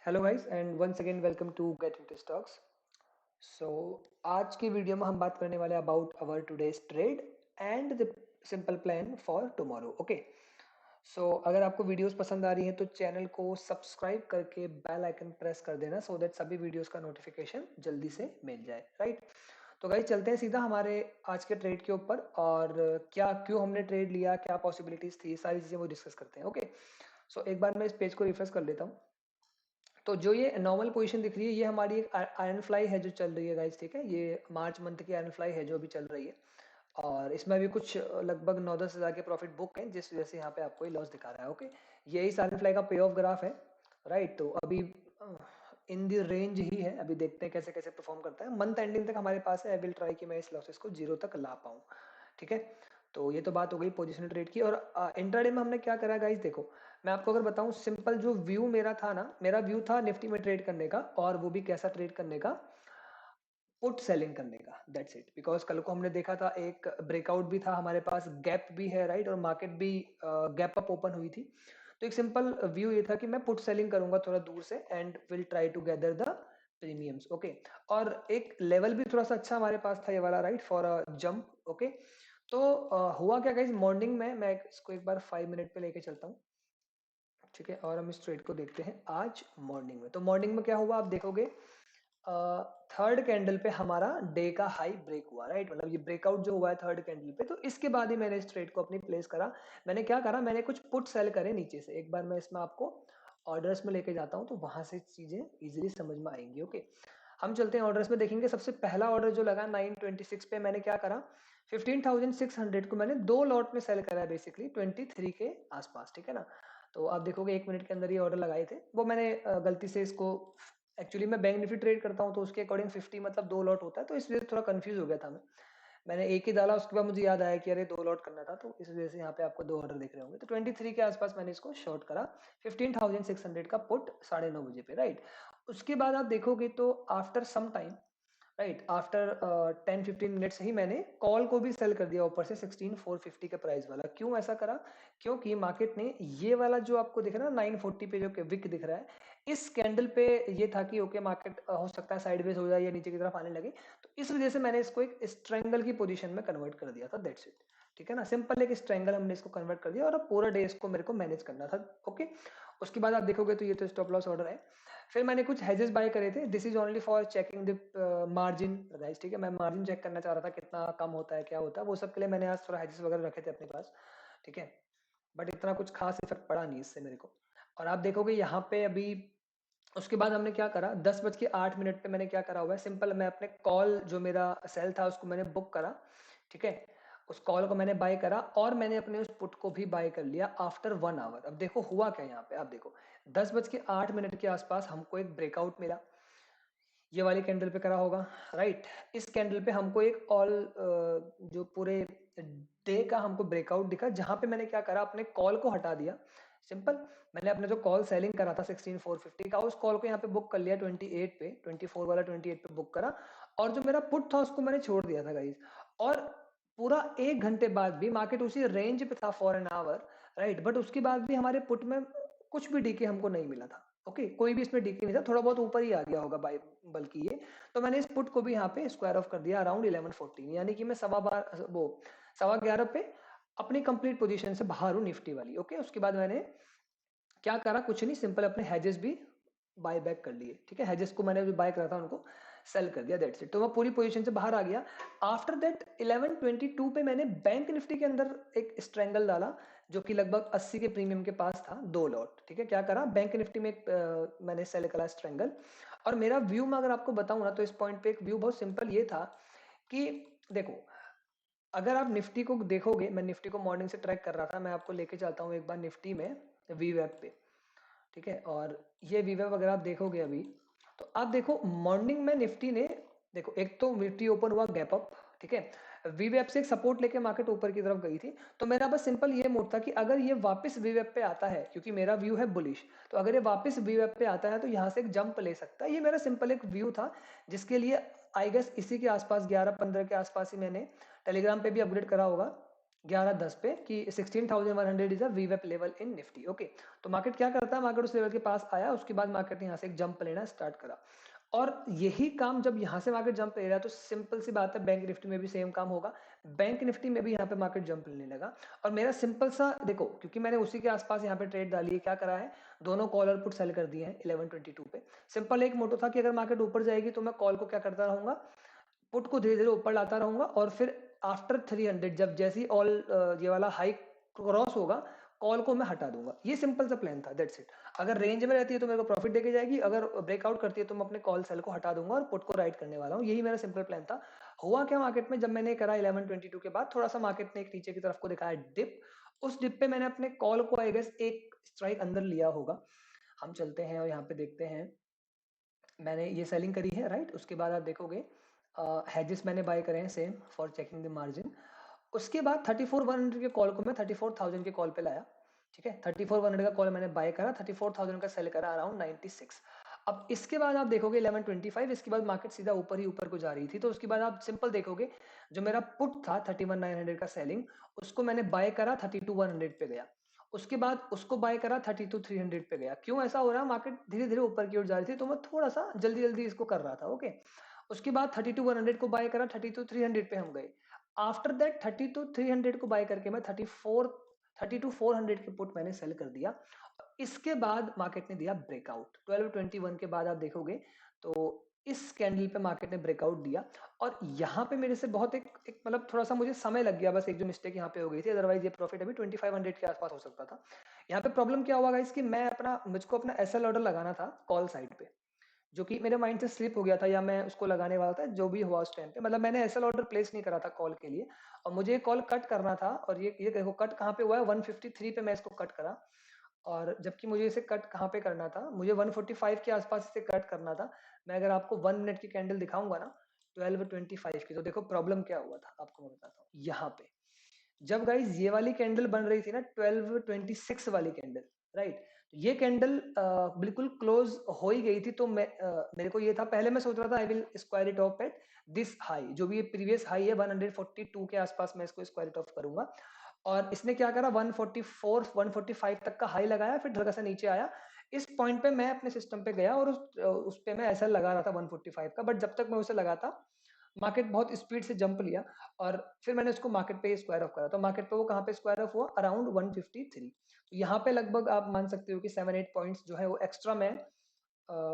Hello guys and once again welcome to get into stocks. So आज की video में हम बात करने वाले हैं about our today's trade and the simple plan for tomorrow. Okay, so अगर आपको वीडियोस पसंद आ रही हैं तो चैनल को सब्सक्राइब करके बेल आइकन प्रेस कर देना सो दैट सभी वीडियोस का नोटिफिकेशन जल्दी से मिल जाए। राइट, तो गाइस चलते हैं सीधा हमारे आज के ट्रेड के ऊपर और क्या क्यों हमने ट्रेड लिया, क्या पॉसिबिलिटीज थी, सारी चीजें वो डिस्कस करते हैं। ओके, सो एक बार मैं इस पेज को रिफ्रेश कर लेता हूँ। तो जो ये नॉर्मल पोजीशन दिख रही है ये हमारी एक आयरन फ्लाई है जो चल रही है गाइस। ठीक है, ये मार्च मंथ की आयरन फ्लाई है जो अभी चल रही है और इसमें भी कुछ लगभग 9-10 हज़ार के प्रॉफिट बुक हैं जिस वजह से यहाँ पे आपको ये लॉस दिखा रहा है। ओके, ये इस आयरन फ्लाई का पे ऑफ ग्राफ है। राइट, तो अभी इन द रेंज ही है, अभी देखते हैं कैसे कैसे परफॉर्म करता है। मंथ एंडिंग तक हमारे पास है, आई विल ट्राई कि मैं इस लॉसेस को जीरो तक ला पाऊँ। ठीक है, तो ये तो बात हो गई पोजिशनल ट्रेड की। और इंट्राडे में हमने क्या करा गाइस, देखो मैं आपको अगर बताऊं सिंपल जो व्यू मेरा था ना, मेरा व्यू था निफ्टी में ट्रेड करने का और वो भी कैसा ट्रेड करने का, पुट सेलिंग करने का। दैट्स इट, बिकॉज कल को हमने देखा था एक ब्रेकआउट भी था हमारे पास, गैप भी है। राइट, और मार्केट भी गैप अप ओपन हुई थी। तो एक सिंपल व्यू ये था कि मैं पुट सेलिंग करूंगा थोड़ा दूर से and will try to gather the premiums. Okay, और एक लेवल भी थोड़ा सा अच्छा हमारे पास था ये वाला, right, for a jump. Okay, तो हुआ क्या गाइस, मॉर्निंग में मैं इसको एक बार 5 मिनट पे लेके चलता हूँ। ठीक है, और हम इस ट्रेड को देखते हैं आज मॉर्निंग में। तो मॉर्निंग में क्या हुआ आप देखोगे, थर्ड कैंडल पे हमारा डे का हाई ब्रेक हुआ। राइट, मतलब ये ब्रेकआउट जो हुआ है थर्ड कैंडल पे, तो इसके बाद ही मैंने इस ट्रेड को अपनी प्लेस करा। मैंने क्या करा, मैंने कुछ पुट सेल करे नीचे से। एक बार मैं इसमें आपको ऑर्डर्स में लेके जाता हूँ तो वहां से चीजें इजीली समझ में आएंगी। ओके, हम चलते हैं ऑर्डर्स में, देखेंगे सबसे पहला ऑर्डर जो लगा 926 पे, मैंने क्या करा 15,600 को मैंने दो लॉट में सेल करा है, बेसिकली 23 के आसपास। ठीक है ना, तो आप देखोगे 1 मिनट के अंदर ये ऑर्डर लगाए थे। वो मैंने गलती से इसको, एक्चुअली मैं बैंक निफ्टी ट्रेड करता हूँ तो उसके अकॉर्डिंग 50 मतलब दो लॉट होता है, तो इस वजह से थोड़ा कंफ्यूज हो गया था मैं। मैंने एक ही डाला, उसके बाद मुझे याद आया कि अरे दो लॉट करना था, तो इस वजह से यहाँ पे आपको दो ऑर्डर दिख रहे होंगे। तो 23 के आसपास मैंने इसको शॉर्ट करा 15,600 का पुट 9:30 बजे पे। राइट, उसके बाद आप देखोगे तो after some time, right, after 10-15 minutes ही मैंने कॉल को भी सेल कर दिया ऊपर से 16,450 के प्राइस वाला। क्यों ऐसा करा, क्योंकि मार्केट ने ये वाला जो आपको दिख रहा है ना 940 पे जो विक दिख रहा है, इस कैंडल पे ये था कि ओके मार्केट हो सकता है साइडवेज हो जाए या नीचे की तरफ आने लगे, तो इस वजह से मैंने इसको एक स्ट्रेंगल की पोजीशन में कन्वर्ट कर दिया था। दैट्स इट, ठीक है ना, सिंपल एक स्ट्रेंगल हमने इसको कन्वर्ट कर दिया और अब पूरा डे इसको मेरे को मैनेज करना था। ओके, उसके बाद आप देखोगे तो ये तो स्टॉप लॉस ऑर्डर है। फिर मैंने कुछ हेजेस बाय करे थे, this is only for checking the margin guys. ठीक है, मैं मार्जिन चेक करना चाह रहा था कितना कम होता है क्या होता है, वो सब के लिए मैंने आज थोड़ा हेजेस वगैरह रखे थे अपने पास। ठीक है, बट इतना कुछ खास इफेक्ट पड़ा नहीं इससे मेरे को। और आप देखोगे यहाँ पे अभी उसके बाद हमने क्या करा, 10:08 पे मैंने क्या करा हुआ है, सिंपल मैं अपने कॉल जो मेरा सेल था उसको मैंने बुक करा। ठीक है, उस कॉल को मैंने बाय करा और मैंने अपने उस पुट को भी बाय कर लिया आफ्टर 1 आवर। अब देखो हुआ क्या यहाँ पे, आप देखो 10:08 के आसपास हमको एक ब्रेकआउट मिला, ये वाली कैंडल पे करा होगा। राइट, इस कैंडल पे हमको एक ऑल जो पूरे डे का हमको ब्रेकआउट दिखा, जहां पे मैंने क्या करा, अपने कॉल को हटा दिया। सिंपल, मैंने अपने जो कॉल सेलिंग करा था 16,450 का, उस कॉल को यहाँ पे बुक कर लिया 28 पे, 24 वाला 28 पे बुक करा, और जो मेरा पुट था उसको मैंने छोड़ दिया था गाइज। और पूरा 1 घंटे बाद भी मार्केट उसी रेंज पे था for an hour. Right, but उसके बाद भी हमारे पुट में कुछ भी डीके हमको नहीं मिला था। ओके, कोई भी इसमें डीके नहीं था, थोड़ा बहुत ऊपर ही आ गया होगा बाय, बल्कि ये। तो मैंने इस पुट को भी यहाँ पे स्क्वायर ऑफ कर दिया अराउंड 1114, यानी कि मैं वो 11:15 पे अपनी कंप्लीट पोजीशन से बाहर हूँ निफ्टी वाली। ओके, उसके बाद मैंने क्या करा, कुछ नहीं, सिंपल अपने हेजेस भी बाय बैक कर लिए। ठीक है, हेजेस को मैंने जो बाय करा था उनको सेल कर दिया। दैट्स इट, तो मैं पूरी पोजीशन से बाहर आ गया। आफ्टर दैट 11:22 पे मैंने बैंक निफ्टी के अंदर एक स्ट्रेंगल डाला जो कि लगभग 80 के प्रीमियम के पास था, दो लॉट। ठीक है, क्या करा, बैंक निफ्टी में एक मैंने सेल करा स्ट्रेंगल। और मेरा व्यू में अगर आपको बताऊं ना, तो इस पॉइंट पे एक व्यू बहुत सिंपल ये था कि देखो, अगर आप निफ्टी को देखोगे, मैं निफ्टी को मॉर्निंग से ट्रैक कर रहा था, मैं आपको लेके चलता हूँ एक बार निफ्टी में वी वेब पे। ठीक है, और ये वीवेब अगर आप देखोगे अभी, तो आप देखो मॉर्निंग में निफ्टी ने, देखो एक तो निफ्टी ओपन हुआ गैप अप। ठीक है, वीवेब से एक सपोर्ट लेके मार्केट ऊपर की तरफ गई थी। तो मेरा बस सिंपल ये मोड था कि अगर ये वापस वीवेब पे आता है, क्योंकि मेरा व्यू है बुलिश, तो अगर ये वापस वीवेब पे आता है तो यहाँ से एक जंप ले सकता है। ये मेरा सिंपल एक व्यू था, जिसके लिए आई गेस इसी के आसपास 11-15 के आसपास ही मैंने टेलीग्राम पे भी अपडेट करा होगा 11:10 पे कि 16,100 इज अ वीवेप लेवल इन निफ्टी। ओके, तो मार्केट क्या करता है, मार्केट उस लेवल के पास आया, उसके बाद मार्केट ने यहाँ से एक जंप लेना स्टार्ट करा, और यही काम जब यहाँ से मार्केट जंप ले रहा है तो सिंपल सी बात है बैंक निफ्टी में भी सेम काम होगा। बैंक निफ्टी में भी यहाँ पे मार्केट जंप लेने लगा, और मेरा सिंपल सा देखो, क्योंकि मैंने उसी के आसपास यहाँ पे ट्रेड डाली है, क्या करा है, दोनों कॉल और पुट सेल कर दिए हैं 11:22 पे। सिंपल एक मोटो था कि अगर मार्केट ऊपर जाएगी तो मैं कॉल को क्या करता रहूंगा, पुट को धीरे धीरे ऊपर लाता रहूंगा, और फिर आफ्टर 300 जब जैसी ऑल ये वाला हाई क्रॉस होगा, कॉल को मैं हटा दूंगा। ये सिंपल सा प्लान था, दैट्स इट। अगर रेंज में रहती है तो मेरे को प्रॉफिट देके जाएगी, अगर ब्रेकआउट करती है तो मैं अपने कॉल सेल को हटा दूंगा और पुट को राइट करने वाला हूँ। यही मेरा सिंपल प्लान था। हुआ क्या मार्केट में, जब मैंने करा 11:22 के बाद थोड़ा सा मार्केट ने एक नीचे की तरफ को दिखाया डिप, उस डिप पे मैंने अपने कॉल को आई गेस एक स्ट्राइक अंदर लिया होगा। हम चलते हैं और यहाँ पे देखते हैं, मैंने ये सेलिंग करी है राइट। उसके बाद आप देखोगे हेजेस मैंने बाय करे हैं same for checking the margin. उसके बाद 34,100 के कॉल को मैं 34,000 के कॉल पे लाया, ठीक है। 34,100 का कॉल मैंने बाय करा, 34,000 का सेल करा अराउंड 96। अब इसके बाद आप देखोगे 11:25, इसके बाद मार्केट सीधा ऊपर ही ऊपर को जा रही थी, तो उसके बाद आप सिंपल देखोगे, जो मेरा पुट था 31,900 का सेलिंग, उसको मैंने बाय करा 32,100 पे गया। उसके बाद उसको बाय करा 32,300 पे गया। क्यों ऐसा हो रहा है, मार्केट धीरे धीरे ऊपर की ओर जा रही थी, तो मैं थोड़ा सा जल्दी जल्दी इसको कर रहा था। ओके, उसके बाद 32,100 को बाय करा, 32,300 पे हम गए। आफ्टर दैट 32,300 को बाय करके मैं 32,400 के पुट मैंने सेल कर दिया। इसके बाद मार्केट ने दिया ब्रेकआउट 12:21 के बाद आप देखोगे तो इस कैंडल पे मार्केट ने ब्रेकआउट दिया, और यहाँ पे मेरे से बहुत एक मतलब थोड़ा सा मुझे समय लग गया, बस एक जो मिस्टेक यहाँ पे हो गई थी, अदरवाइज ये प्रॉफिट अभी 2500 के आसपास हो सकता था। यहाँ पे प्रॉब्लम क्या हुआ गाइस कि मैं मुझको अपना एसएल ऑर्डर लगाना था कॉल साइड पे, जो कि मेरे माइंड से स्लिप हो गया था, या मैं उसको लगाने वाला था, जो भी हुआ उस टाइम पे, मतलब मैंने एसएल ऑर्डर प्लेस नहीं करा था कॉल के लिए, और मुझे कॉल कट करना था, और ये देखो कट कहाँ पे हुआ है, 153 पे मैं इसको कट करा, और जबकि मुझे इसे कट कहाँ पे करना था, मुझे 145 के आसपास इसे कट करना था। मैं अगर आपको 1 मिनट की कैंडल दिखाऊंगा ना 12:25 की, तो देखो प्रॉब्लम क्या हुआ था आपको मैं बताता हूँ। यहाँ पे जब गाइज ये वाली कैंडल बन रही थी ना 12:26 वाली कैंडल, राइट, ये कैंडल बिल्कुल क्लोज हो ही गई थी, तो मेरे को ये था, पहले मैं सोच रहा था I will square it of at this high, जो भी ये प्रीवियस हाई है 142 के आसपास मैं इसको स्क्वायर इट ऑफ करूंगा। और इसने क्या करा, 144 145 तक का हाई लगाया, फिर धड़का से नीचे आया। इस पॉइंट पे मैं अपने सिस्टम पे गया, और उस पे मैं ऐसा लगा रहा था 145 का, बट जब तक मैं उसे लगाता मार्केट बहुत स्पीड से जंप लिया, और फिर मैंने उसको मार्केट पे स्क्वायर ऑफ करा, तो मार्केट पे वो कहाँ पे स्क्वायर ऑफ हुआ, अराउंड 153। तो यहाँ पे लगभग आप मान सकते हो कि 7-8 पॉइंट्स जो है वो एक्स्ट्रा मैं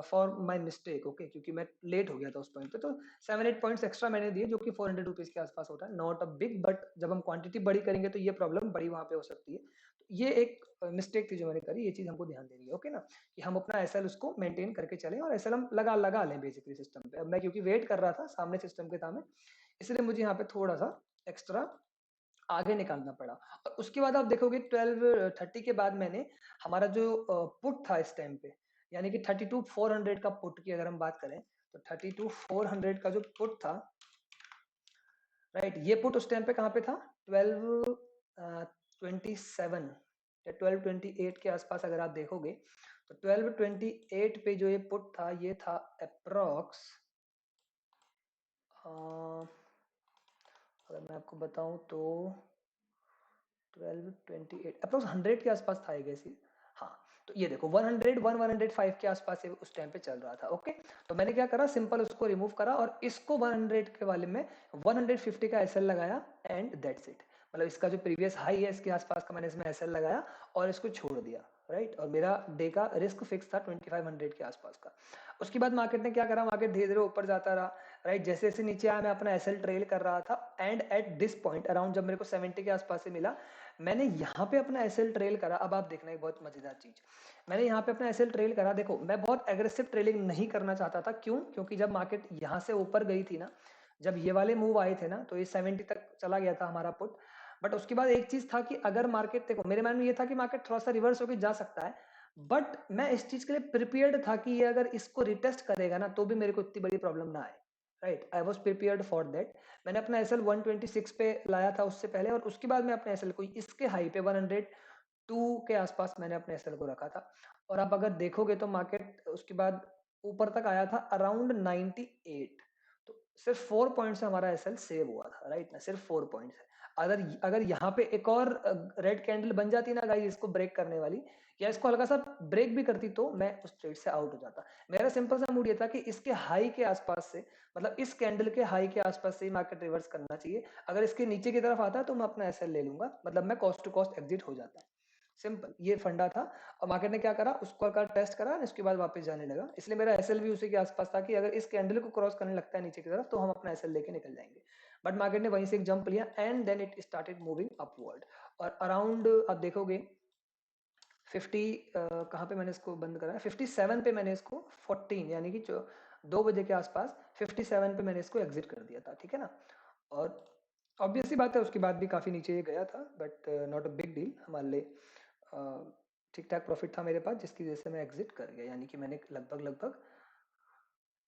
फॉर माय मिस्टेक, ओके, क्योंकि मैं लेट हो गया था उस पॉइंट पे, तो 7-8 पॉइंट्स एक्स्ट्रा मैंने दिए, जो कि 400 रुपीज के आसपास होता है, नॉट अ बिग, बट जब हम क्वांटिटी बड़ी करेंगे तो ये प्रॉब्लम बड़ी वहां पे हो सकती है। तो ये एक मिस्टेक थी जो मैंने करी, ये चीज हमको ध्यान देनी है, ओके ना, कि हम अपना एसएल उसको मेंटेन करके चलें, और एसएल हम लगा लगा लें बेसिकली सिस्टम पे। अब मैं क्योंकि वेट कर रहा था सामने सिस्टम के सामने, इसलिए मुझे यहाँ पे थोड़ा सा एक्स्ट्रा आगे निकालना पड़ा। और उसके बाद आप देखोगे 12:30 के बाद मैंने हमारा जो पुट था इस टाइम पे, यानी कि 32,400 का पुट की अगर हम बात करें, तो 32,400 का जो पुट था, राइट, ये पुट उस टाइम पे कहाँ पे था, 12:27 या 12:28 के आसपास अगर आप देखोगे, तो 12:28 पे जो ये पुट था, ये था अप्रोक्स, अगर मैं आपको बताऊं तो 12:28 अप्रोक्स 100 के आसपास था, आई गेस। हाँ, तो ये देखो 105 के आसपास उस टाइम पे चल रहा था, ओके। तो मैंने क्या करा, सिंपल उसको रिमूव करा, और इसको 100 के वाले में 150 का एसएल लगाया, एंड दैट्स इट। मतलब इसका जो प्रीवियस हाई है इसके आसपास का मैंने इसमें एसएल लगाया, और इसको छोड़ दिया, राइट। और मेरा डे का रिस्क फिक्स था 2500 के आसपास का। उसके बाद मार्केट ने क्या करा, मार्केट धीरे धीरे ऊपर जाता रहा, राइट। जैसे जैसे नीचे आया मैं अपना एसएल ट्रेल कर रहा था, and at this point around जब मेरे को 70 के आसपास से मिला, मैंने यहाँ पे अपना एसएल ट्रेल करा। अब आप देखना एक बहुत मजेदार चीज, मैंने यहाँ पे अपना एसएल ट्रेल करा। देखो मैं बहुत एग्रेसिव ट्रेलिंग नहीं करना चाहता था, क्यों, क्योंकि जब मार्केट यहाँ से ऊपर गई थी ना, जब ये वाले मूव आए थे ना, तो ये 70 तक चला गया था हमारा पुट। बट उसके बाद एक चीज था कि अगर मार्केट, देखो मेरे मन में ये था कि मार्केट थोड़ा सा रिवर्स होकर जा सकता है, बट मैं इस चीज के लिए प्रिपेयर्ड था कि ये अगर इसको रिटेस्ट करेगा ना, तो भी मेरे को इतनी बड़ी प्रॉब्लम ना आए, right. I was prepared for that. मैंने अपना एसएल 126 पे लाया था उससे पहले, और उसके बाद मैं अपने एसएल को इसके हाई पे 102 के आसपास मैंने अपने एसएल को रखा था। और आप अगर देखोगे तो मार्केट उसके बाद ऊपर तक आया था अराउंड 98, तो सिर्फ 4 पॉइंट से हमारा एसएल सेव हुआ था, राइट ना, सिर्फ 4 पॉइंट है। अगर अगर यहाँ पे एक और रेड कैंडल बन जाती ना गाइस इसको ब्रेक करने वाली, या इसको हल्का सा ब्रेक भी करती, तो मैं उस ट्रेड से आउट हो जाता। मेरा सिंपल सा मूड ये था कि इसके हाई के आसपास से, मतलब इस कैंडल के हाई के आसपास से मार्केट रिवर्स करना चाहिए। अगर इसके नीचे की तरफ आता है तो मैं अपना एसएल ले लूंगा, मतलब मैं कॉस्ट टू कॉस्ट एग्जिट हो जाता। सिंपल ये फंडा था। और मार्केट ने क्या करा, उसको का टेस्ट करा, इसके बाद वापस जाने लगा, इसलिए मेरा एसएल भी उसी के आसपास था कि अगर इस कैंडल को क्रॉस करने लगता है नीचे की तरफ तो हम अपना एसएल लेके निकल जाएंगे। बट मार्केट ने वहीं से एक जंप लिया and then it started moving upward. और अराउंड आप देखोगे 50 कहाँ पे मैंने इसको बंद करा है, 57 पे मैंने इसको 14 यानी कि 2 बजे के आसपास 57 पे मैंने इसको एग्जिट कर दिया था, ठीक है ना। और ऑब्वियस सी बात है उसके बाद भी काफ़ी नीचे ये गया था, but not a big deal हमारे लिए। ठीक ठाक प्रॉफिट था मेरे पास, जिसकी वजह से मैं एग्जिट कर गया, यानी कि मैंने लगभग लगभग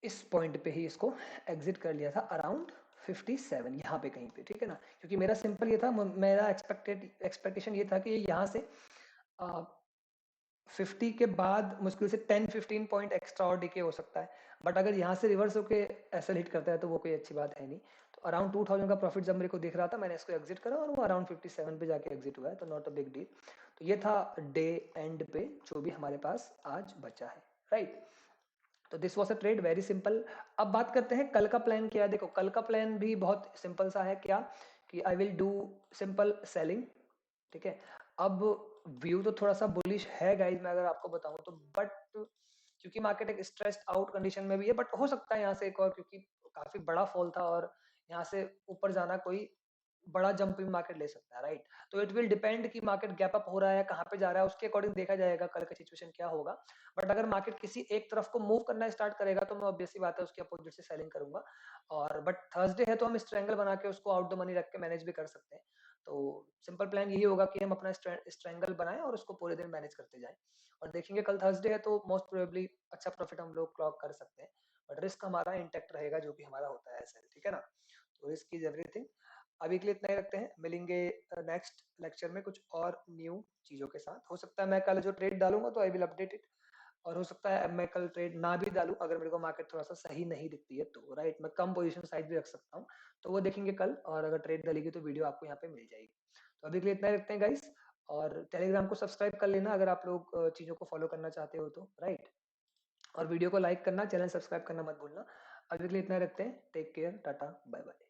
इस पॉइंट पे ही इसको एग्जिट कर लिया था, अराउंड 57 यहाँ पे कहीं पे, ठीक है ना। क्योंकि मेरा सिंपल ये था, मेरा एक्सपेक्टेशन ये था कि यहाँ से 50 के बाद मुश्किल से 10-15 पॉइंट एक्स्ट्रा और डीके हो सकता है। बट अगर यहाँ से रिवर्स होके ऐसा हिट करता है तो वो कोई अच्छी बात है नहीं। तो अराउंड 2000 का प्रॉफिट जब मेरे को दिख रहा था, मैंने इसको एग्जिट करा और वो अराउंड 57 पे जाके एग्जिट हुआ है, तो नॉट अ बिग डील। तो ये था डे एंड पे जो भी हमारे पास आज बचा है, राइट। तो this was a trade, very simple. अब बात करते हैं कल का प्लान क्या है। देखो कल का प्लान भी बहुत सिंपल सा है, क्या कि I will do simple selling, ठीक है। अब व्यू तो थोड़ा सा बुलिश है गाइज, मैं अगर आपको बताऊं तो, बट क्योंकि मार्केट एक स्ट्रेस्ड आउट कंडीशन में भी है, बट हो सकता है यहाँ से एक और, क्योंकि काफी बड़ा फॉल था और यहाँ से ऊपर जाना कोई बड़ा जंपिंग मार्केट ले सकता है, राइट। तो इट विल डिपेंड कि मार्केट गैप अप हो रहा है, कहाँ पे जा रहा है, उसके अकॉर्डिंग देखा जाएगा कल का सिचुएशन क्या होगा। बट अगर मार्केट किसी एक तरफ को मूव करना स्टार्ट करेगा तो मैं ऑब्वियसली बात है उसके अपोजिट से सेलिंग करूंगा। और बट थर्सडे है तो हम इस ट्रायंगल बना के उसको आउट द मनी रख के मैनेज भी कर सकते हैं। तो सिंपल प्लान यही होगा कि हम अपना ट्रायंगल बनाएं और उसको पूरे दिन मैनेज करते जाएं। और देखेंगे कल थर्सडे है तो मोस्ट प्रोबेबली अच्छा प्रॉफिट हम लोग क्लॉक कर सकते हैं। बट रिस्क हमारा इंटेक्ट रहेगा जो कि हमारा होता है ऐसे, ठीक है ना। तो रिस्क इज एवरीथिंग। अभी के लिए इतना ही रखते हैं, मिलेंगे नेक्स्ट लेक्चर में कुछ और न्यू चीजों के साथ। हो सकता है मैं कल जो ट्रेड डालूंगा तो आई विल अपडेट इट, और हो सकता है मैं कल ट्रेड ना भी डालूं अगर मेरे को मार्केट थोड़ा सा सही नहीं दिखती है तो, राइट। मैं कम पोजीशन साइज भी रख सकता हूँ, तो वो देखेंगे कल। और अगर ट्रेड डलेगी तो वीडियो आपको यहाँ पे मिल जाएगी। तो अभी के लिए इतना ही रखते हैं गाइस। और टेलीग्राम को सब्सक्राइब कर लेना अगर आप लोग चीज़ों को फॉलो करना चाहते हो तो, राइट। और वीडियो को लाइक करना, चैनल सब्सक्राइब करना मत भूलना। अभी के लिए इतना ही रखते हैं, take care, tata, bye bye.